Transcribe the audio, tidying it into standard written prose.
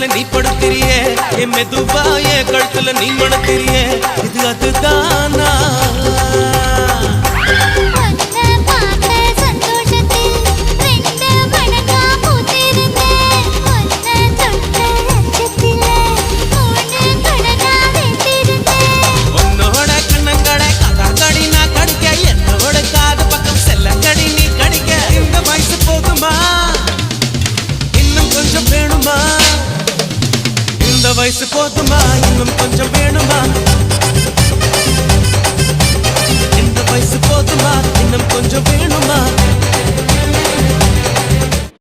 மேல நீ படுத்திரியே என் மெதுவா என் கழுத்துல நீ மணத்திரியே இது அதுதானா வயசு போதுமா இன்னும் கொஞ்சம் வேணுமா இந்த வயசு போதுமா இன்னும் கொஞ்சம் வேணுமா